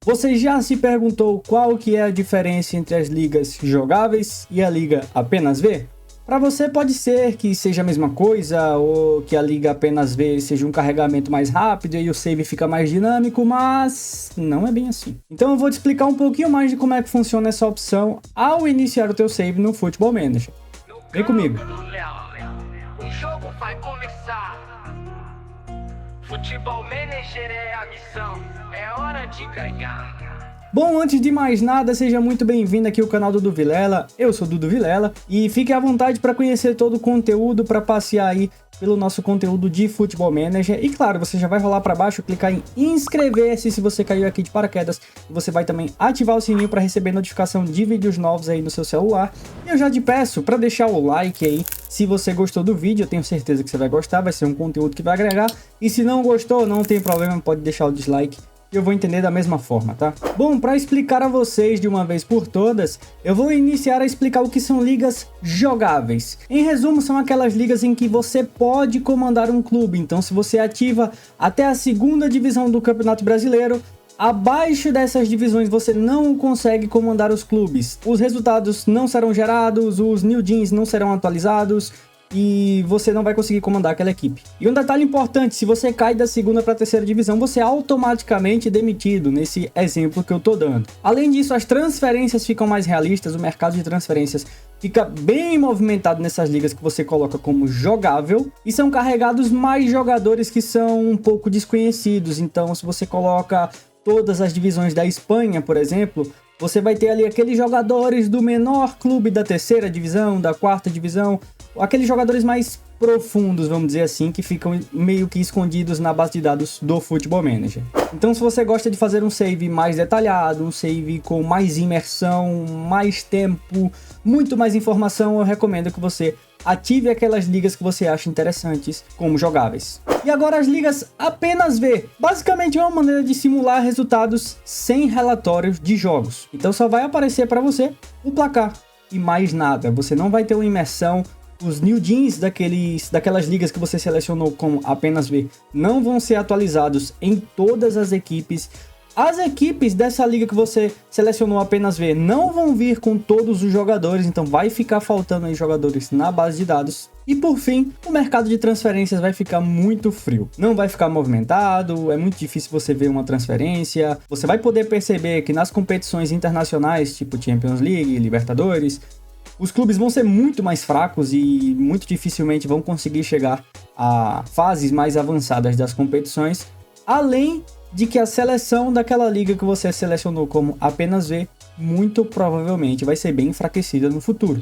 Você já se perguntou qual que é a diferença entre as ligas jogáveis e a liga apenas V? Para você pode ser que seja a mesma coisa, ou que a liga apenas V seja um carregamento mais rápido e o save fica mais dinâmico, mas não é bem assim. Então eu vou te explicar um pouquinho mais de como é que funciona essa opção ao iniciar o teu save no Football Manager. Vem comigo. O jogo vai começar. Football Manager é a missão, é hora de ganhar. Bom, antes de mais nada, seja muito bem-vindo aqui ao canal do Dudu Vilela. Eu sou Dudu Vilela e fique à vontade para conhecer todo o conteúdo, para passear aí pelo nosso conteúdo de Football Manager. E claro, você já vai rolar para baixo, clicar em inscrever-se se você caiu aqui de paraquedas. E você vai também ativar o sininho para receber notificação de vídeos novos aí no seu celular. E eu já te peço para deixar o like aí. Se você gostou do vídeo, eu tenho certeza que você vai gostar, vai ser um conteúdo que vai agregar. E se não gostou, não tem problema, pode deixar o dislike. Eu vou entender da mesma forma, tá? Bom, para explicar a vocês de uma vez por todas, eu vou iniciar a explicar o que são ligas jogáveis. Em resumo, são aquelas ligas em que você pode comandar um clube. Então, se você ativa até a segunda divisão do Campeonato Brasileiro, abaixo dessas divisões você não consegue comandar os clubes. Os resultados não serão gerados, os new gems não serão atualizados e você não vai conseguir comandar aquela equipe. E um detalhe importante, se você cai da segunda para a terceira divisão, você é automaticamente demitido, nesse exemplo que eu tô dando. Além disso, as transferências ficam mais realistas, o mercado de transferências fica bem movimentado nessas ligas que você coloca como jogável, e são carregados mais jogadores que são um pouco desconhecidos. Então, se você coloca todas as divisões da Espanha, por exemplo, você vai ter ali aqueles jogadores do menor clube da terceira divisão, da quarta divisão, aqueles jogadores mais profundos, vamos dizer assim, que ficam meio que escondidos na base de dados do Football Manager. Então, se você gosta de fazer um save mais detalhado, um save com mais imersão, mais tempo, muito mais informação, eu recomendo que você ative aquelas ligas que você acha interessantes como jogáveis. E agora as ligas apenas V. Basicamente é uma maneira de simular resultados sem relatórios de jogos. Então só vai aparecer para você o placar e mais nada. Você não vai ter uma imersão. Os new gems daquelas ligas que você selecionou como apenas V não vão ser atualizados em todas as equipes. As equipes dessa liga que você selecionou apenas V não vão vir com todos os jogadores, então vai ficar faltando aí jogadores na base de dados. E por fim, o mercado de transferências vai ficar muito frio. Não vai ficar movimentado, é muito difícil você ver uma transferência. Você vai poder perceber que nas competições internacionais, tipo Champions League, Libertadores, os clubes vão ser muito mais fracos e muito dificilmente vão conseguir chegar a fases mais avançadas das competições, além de que a seleção daquela liga que você selecionou como apenas V, muito provavelmente vai ser bem enfraquecida no futuro.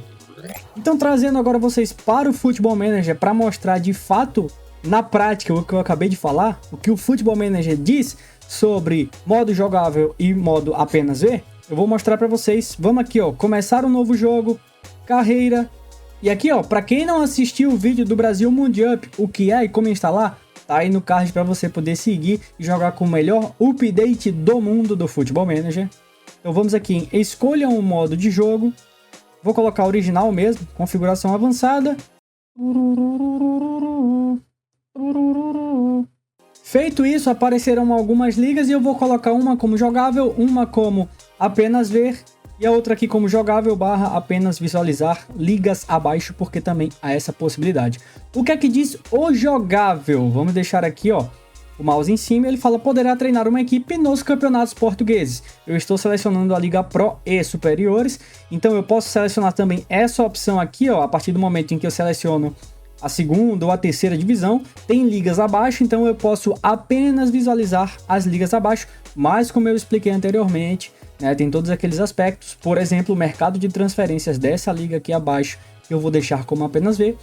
Então, trazendo agora vocês para o Football Manager para mostrar de fato, na prática, o que eu acabei de falar, o que o Football Manager diz sobre modo jogável e modo apenas V, eu vou mostrar para vocês. Vamos aqui, ó, começar um novo jogo, carreira, e aqui, ó, para quem não assistiu o vídeo do Brasil Mundial, o que é e como instalar, tá aí no card para você poder seguir e jogar com o melhor update do mundo do Football Manager. Então vamos aqui em escolha um modo de jogo. Vou colocar original mesmo, configuração avançada. Feito isso, aparecerão algumas ligas e eu vou colocar uma como jogável, uma como apenas ver e a outra aqui como jogável / apenas visualizar, ligas abaixo, porque também há essa possibilidade. O que é que diz o jogável? Vamos deixar aqui, ó, o mouse em cima. Ele fala: poderá treinar uma equipe nos campeonatos portugueses. Eu estou selecionando a Liga Pro e Superiores, então eu posso selecionar também essa opção aqui, ó, a partir do momento em que eu seleciono a segunda ou a terceira divisão, tem ligas abaixo, então eu posso apenas visualizar as ligas abaixo, mas como eu expliquei anteriormente, né, tem todos aqueles aspectos. Por exemplo, o mercado de transferências dessa liga aqui abaixo, que eu vou deixar como apenas V,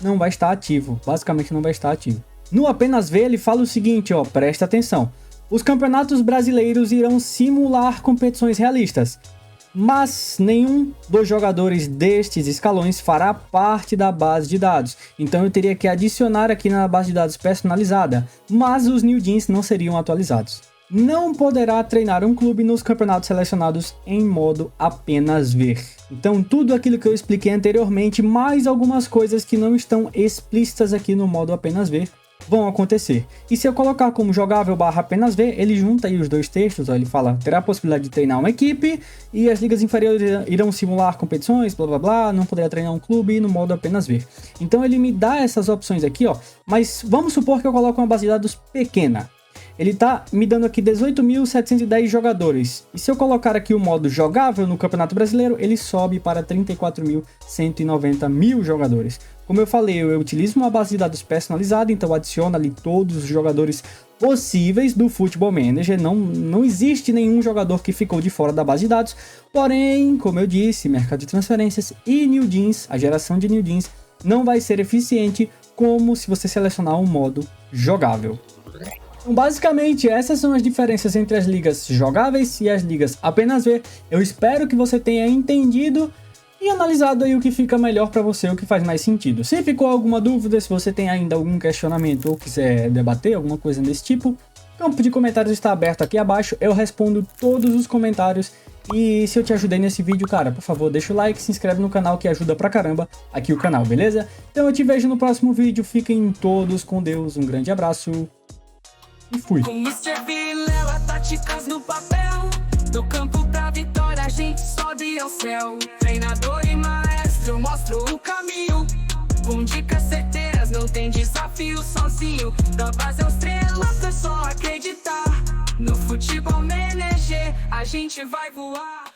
não vai estar ativo, basicamente não vai estar ativo. No apenas V ele fala o seguinte, ó, presta atenção: os campeonatos brasileiros irão simular competições realistas, mas nenhum dos jogadores destes escalões fará parte da base de dados. Então eu teria que adicionar aqui na base de dados personalizada, mas os new gems não seriam atualizados. Não poderá treinar um clube nos campeonatos selecionados em modo apenas ver. Então tudo aquilo que eu expliquei anteriormente, mais algumas coisas que não estão explícitas aqui no modo apenas ver, vão acontecer. E se eu colocar como jogável / apenas ver, ele junta aí os dois textos, ó, ele fala, terá a possibilidade de treinar uma equipe e as ligas inferiores irão simular competições, blá blá blá, não poderá treinar um clube no modo apenas ver. Então ele me dá essas opções aqui, ó, mas vamos supor que eu coloco uma base de dados pequena. Ele tá me dando aqui 18.710 jogadores. E se eu colocar aqui o modo jogável no Campeonato Brasileiro, ele sobe para 34.190 jogadores. Como eu falei, eu utilizo uma base de dados personalizada, então adiciono ali todos os jogadores possíveis do Football Manager. Não existe nenhum jogador que ficou de fora da base de dados. Porém, como eu disse, mercado de transferências e New Jeans, a geração de New Jeans, não vai ser eficiente como se você selecionar um modo jogável. Então, basicamente, essas são as diferenças entre as ligas jogáveis e as ligas apenas ver. Eu espero que você tenha entendido e analisado aí o que fica melhor para você, o que faz mais sentido. Se ficou alguma dúvida, se você tem ainda algum questionamento ou quiser debater alguma coisa desse tipo, o campo de comentários está aberto aqui abaixo, eu respondo todos os comentários. E se eu te ajudei nesse vídeo, cara, por favor, deixa o like, se inscreve no canal que ajuda pra caramba aqui o canal, beleza? Então eu te vejo no próximo vídeo, fiquem todos com Deus, um grande abraço. E fui. Com Mr. Vilela, táticas no papel. Do campo pra vitória, a gente sobe ao céu. Treinador e maestro, mostro o caminho. Com dicas certeiras, não tem desafio sozinho. Da base aos estrelas, é só acreditar. No Football Manager, a gente vai voar.